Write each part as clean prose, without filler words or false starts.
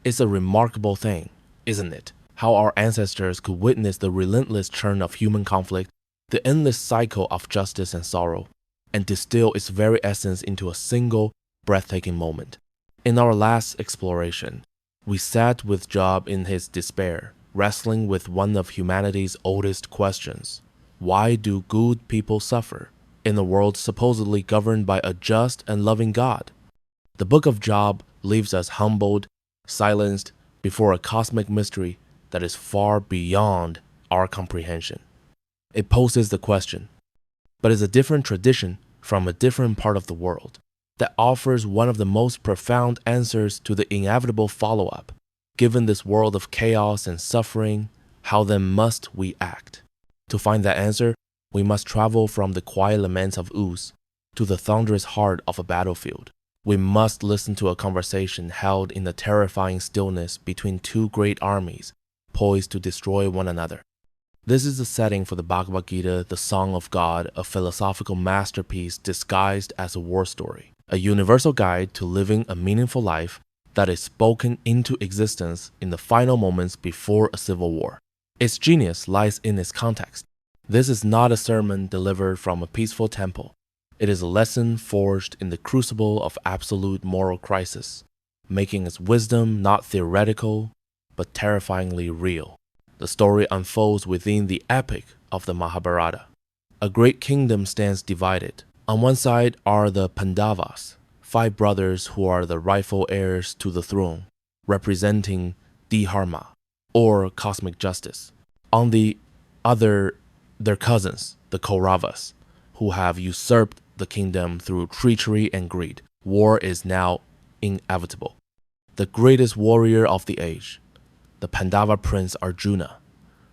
It's a remarkable thing, isn't it? How our ancestors could witness the relentless churn of human conflict, the endless cycle of justice and sorrow, and distill its very essence into a single, breathtaking moment. In our last exploration, we sat with Job in his despair, wrestling with one of humanity's oldest questions. Why do good people suffer in a world supposedly governed by a just and loving God? The book of Job leaves us humbled, silenced before a cosmic mystery that is far beyond our comprehension. It poses the question, but is a different tradition from a different part of the world that offers one of the most profound answers to the inevitable follow-up. Given this world of chaos and suffering, how then must we act? To find that answer, we must travel from the quiet laments of Uz to the thunderous heart of a battlefield. We must listen to a conversation held in the terrifying stillness between two great armies poised to destroy one another. This is the setting for the Bhagavad Gita, the Song of God, a philosophical masterpiece disguised as a war story, a universal guide to living a meaningful life that is spoken into existence in the final moments before a civil war. Its genius lies in its context. This is not a sermon delivered from a peaceful temple. It is a lesson forged in the crucible of absolute moral crisis, making its wisdom not theoretical, but terrifyingly real. The story unfolds within the epic of the Mahabharata. A great kingdom stands divided. On one side are the Pandavas, 5 brothers who are the rightful heirs to the throne, representing Dharma, or cosmic justice. On the other, their cousins, the Kauravas, who have usurped the kingdom through treachery and greed. War is now inevitable. The greatest warrior of the age, the Pandava prince Arjuna,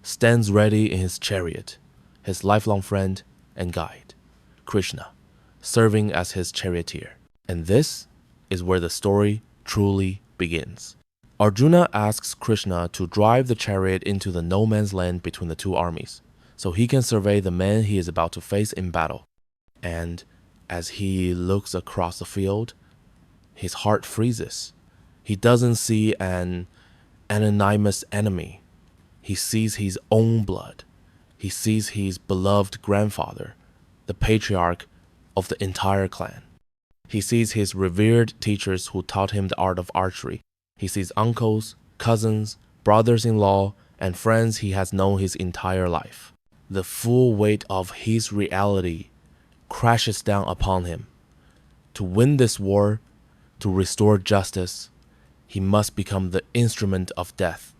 stands ready in his chariot, his lifelong friend and guide, Krishna, serving as his charioteer. And this is where the story truly begins. Arjuna asks Krishna to drive the chariot into the no man's land between the two armies, so he can survey the men he is about to face in battle. And as he looks across the field, his heart freezes. He doesn't see an anonymous enemy. He sees his own blood. He sees his beloved grandfather, the patriarch of the entire clan. He sees his revered teachers who taught him the art of archery. He sees uncles, cousins, brothers-in-law, and friends he has known his entire life. The full weight of his reality crashes down upon him. To win this war, to restore justice, he must become the instrument of death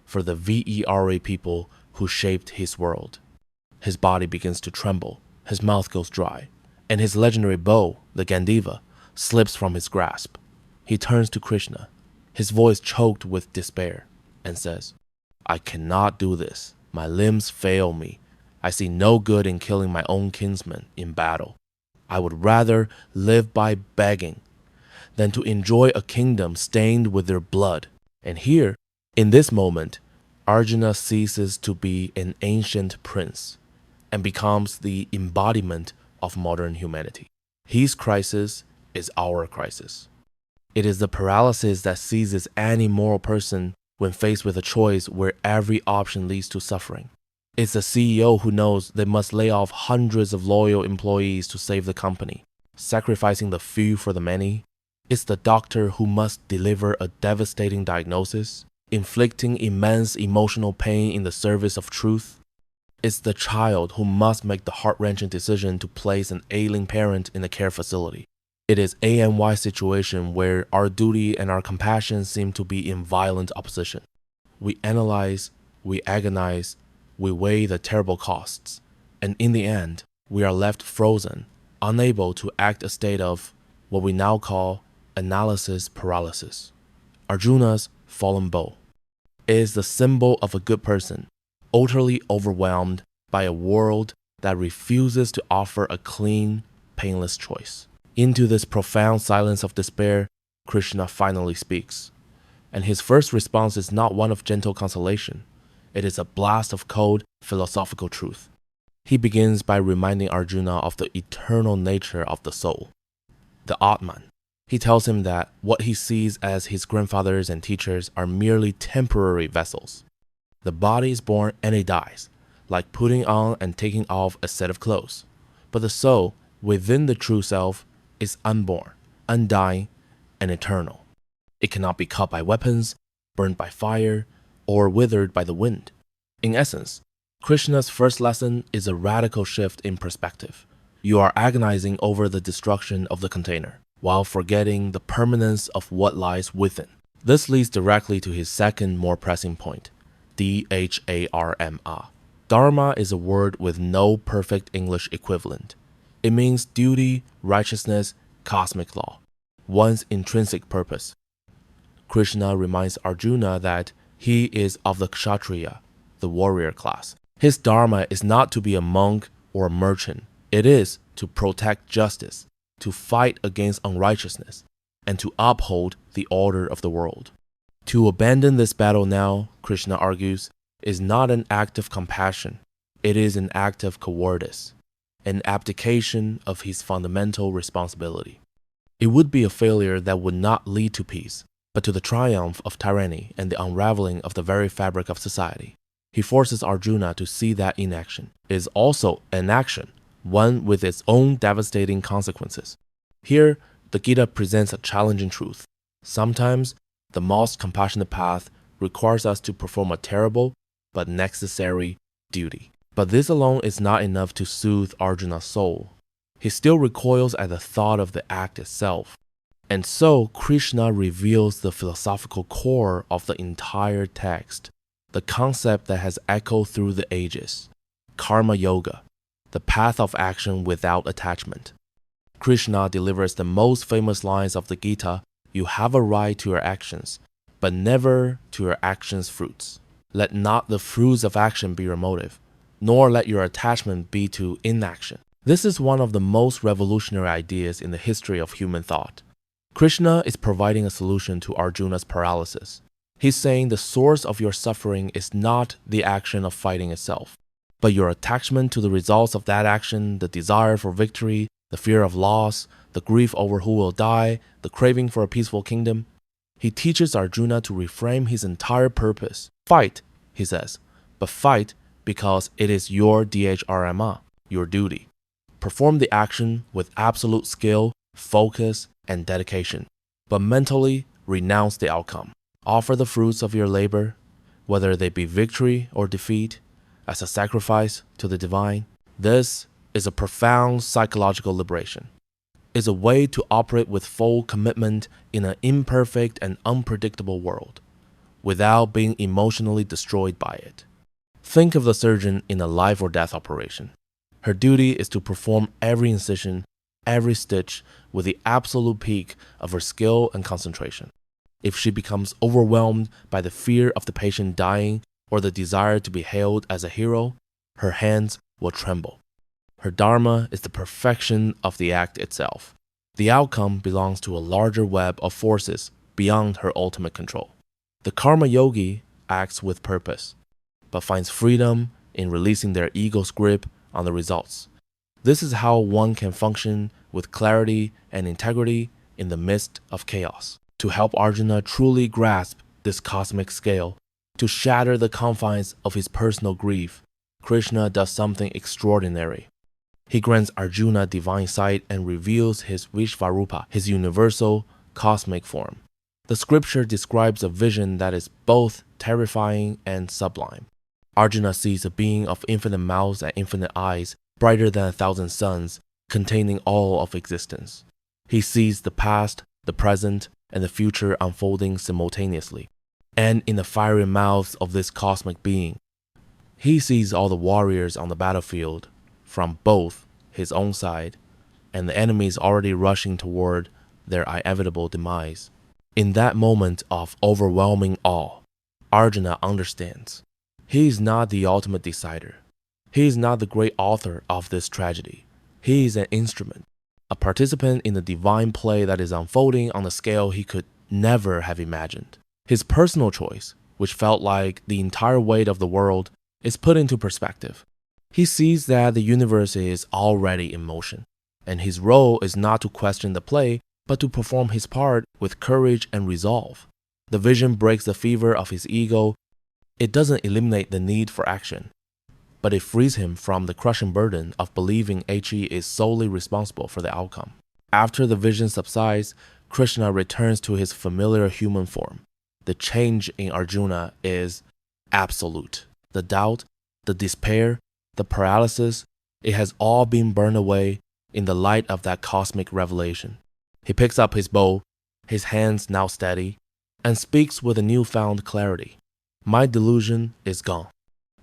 for the Vera people who shaped his world. His body begins to tremble, his mouth goes dry, and his legendary bow, the Gandiva, slips from his grasp. He turns to Krishna, his voice choked with despair, and says, "I cannot do this. My limbs fail me. I see no good in killing my own kinsmen in battle. I would rather live by begging than to enjoy a kingdom stained with their blood." And here, in this moment, Arjuna ceases to be an ancient prince and becomes the embodiment of modern humanity. His crisis is our crisis. It is the paralysis that seizes any moral person when faced with a choice where every option leads to suffering. It's the CEO who knows they must lay off hundreds of loyal employees to save the company, sacrificing the few for the many. It's the doctor who must deliver a devastating diagnosis, inflicting immense emotional pain in the service of truth. It's the child who must make the heart-wrenching decision to place an ailing parent in a care facility. It is A and Y situation where our duty and our compassion seem to be in violent opposition. We analyze, we agonize, we weigh the terrible costs, and in the end, we are left frozen, unable to act a state of what we now call analysis paralysis. Arjuna's fallen bow is the symbol of a good person, utterly overwhelmed by a world that refuses to offer a clean, painless choice. Into this profound silence of despair, Krishna finally speaks, and his first response is not one of gentle consolation. It is a blast of cold, philosophical truth. He begins by reminding Arjuna of the eternal nature of the soul, the Atman, He tells him that what he sees as his grandfathers and teachers are merely temporary vessels. The body is born and it dies, like putting on and taking off a set of clothes. But the soul, within the true self, is unborn, undying, and eternal. It cannot be cut by weapons, burned by fire, or withered by the wind. In essence, Krishna's first lesson is a radical shift in perspective. You are agonizing over the destruction of the container, while forgetting the permanence of what lies within. This leads directly to his second, more pressing point, dharma. Dharma is a word with no perfect English equivalent. It means duty, righteousness, cosmic law, one's intrinsic purpose. Krishna reminds Arjuna that he is of the kshatriya, the warrior class. His dharma is not to be a monk or a merchant. It is to protect justice, to fight against unrighteousness, and to uphold the order of the world. To abandon this battle now, Krishna argues, is not an act of compassion. It is an act of cowardice, an abdication of his fundamental responsibility. It would be a failure that would not lead to peace, but to the triumph of tyranny and the unraveling of the very fabric of society. He forces Arjuna to see that inaction is also an action, one with its own devastating consequences. Here, the Gita presents a challenging truth. Sometimes, the most compassionate path requires us to perform a terrible but necessary duty. But this alone is not enough to soothe Arjuna's soul. He still recoils at the thought of the act itself. And so, Krishna reveals the philosophical core of the entire text, the concept that has echoed through the ages, karma yoga, the path of action without attachment. Krishna delivers the most famous lines of the Gita: you have a right to your actions, but never to your actions' fruits. Let not the fruits of action be your motive, nor let your attachment be to inaction. This is one of the most revolutionary ideas in the history of human thought. Krishna is providing a solution to Arjuna's paralysis. He's saying the source of your suffering is not the action of fighting itself, but your attachment to the results of that action, the desire for victory, the fear of loss, the grief over who will die, the craving for a peaceful kingdom. He teaches Arjuna to reframe his entire purpose. Fight, he says, but fight because it is your dharma, your duty. Perform the action with absolute skill, focus, and dedication, but mentally renounce the outcome. Offer the fruits of your labor, whether they be victory or defeat, as a sacrifice to the divine. This is a profound psychological liberation. It's a way to operate with full commitment in an imperfect and unpredictable world, without being emotionally destroyed by it. Think of the surgeon in a life or death operation. Her duty is to perform every incision, every stitch, with the absolute peak of her skill and concentration. If she becomes overwhelmed by the fear of the patient dying or the desire to be hailed as a hero, her hands will tremble. Her dharma is the perfection of the act itself. The outcome belongs to a larger web of forces beyond her ultimate control. The karma yogi acts with purpose, but finds freedom in releasing their ego's grip on the results. This is how one can function with clarity and integrity in the midst of chaos. To help Arjuna truly grasp this cosmic scale, to shatter the confines of his personal grief, Krishna does something extraordinary. He grants Arjuna divine sight and reveals his Vishvarupa, his universal cosmic form. The scripture describes a vision that is both terrifying and sublime. Arjuna sees a being of infinite mouths and infinite eyes, brighter than 1,000 suns, containing all of existence. He sees the past, the present, and the future unfolding simultaneously. And in the fiery mouths of this cosmic being, he sees all the warriors on the battlefield from both his own side and the enemies already rushing toward their inevitable demise. In that moment of overwhelming awe, Arjuna understands. He is not the ultimate decider. He is not the great author of this tragedy. He is an instrument, a participant in the divine play that is unfolding on a scale he could never have imagined. His personal choice, which felt like the entire weight of the world, is put into perspective. He sees that the universe is already in motion, and his role is not to question the play, but to perform his part with courage and resolve. The vision breaks the fever of his ego. It doesn't eliminate the need for action, but it frees him from the crushing burden of believing He is solely responsible for the outcome. After the vision subsides, Krishna returns to his familiar human form. The change in Arjuna is absolute. The doubt, the despair, the paralysis, it has all been burned away in the light of that cosmic revelation. He picks up his bow, his hands now steady, and speaks with a newfound clarity. My delusion is gone.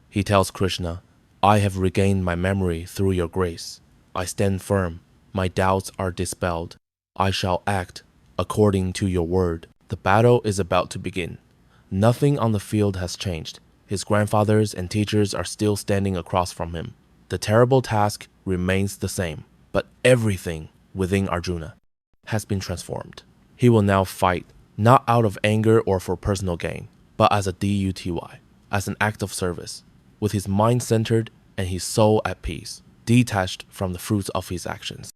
He tells Krishna, I have regained my memory through your grace. I stand firm. My doubts are dispelled. I shall act according to your word. The battle is about to begin. Nothing on the field has changed. His grandfathers and teachers are still standing across from him. The terrible task remains the same, but everything within Arjuna has been transformed. He will now fight, not out of anger or for personal gain, but as a duty, as an act of service, with his mind centered and his soul at peace, detached from the fruits of his actions.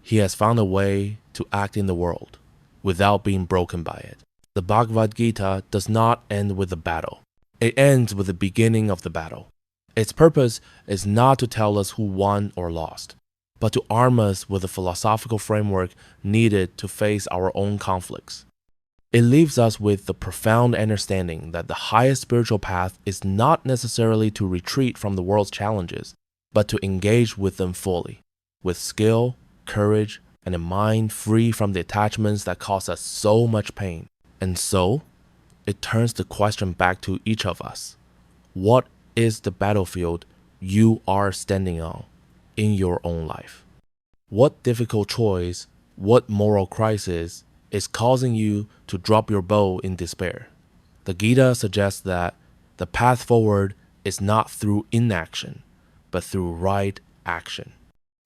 He has found a way to act in the world without being broken by it. The Bhagavad Gita does not end with the battle. It ends with the beginning of the battle. Its purpose is not to tell us who won or lost, but to arm us with the philosophical framework needed to face our own conflicts. It leaves us with the profound understanding that the highest spiritual path is not necessarily to retreat from the world's challenges, but to engage with them fully, with skill, courage, and a mind free from the attachments that cause us so much pain. And so, it turns the question back to each of us. What is the battlefield you are standing on in your own life? What difficult choice, what moral crisis is causing you to drop your bow in despair? The Gita suggests that the path forward is not through inaction, but through right action.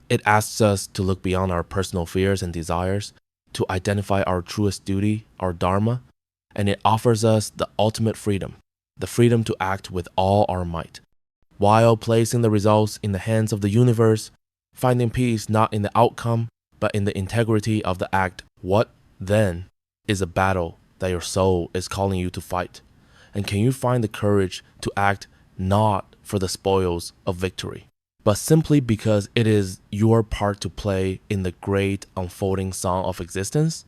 It asks us to look beyond our personal fears and desires, to identify our truest duty, our dharma, and it offers us the ultimate freedom, the freedom to act with all our might, while placing the results in the hands of the universe, finding peace not in the outcome, but in the integrity of the act. What, then, is a battle that your soul is calling you to fight? And can you find the courage to act not for the spoils of victory, but simply because it is your part to play in the great unfolding song of existence?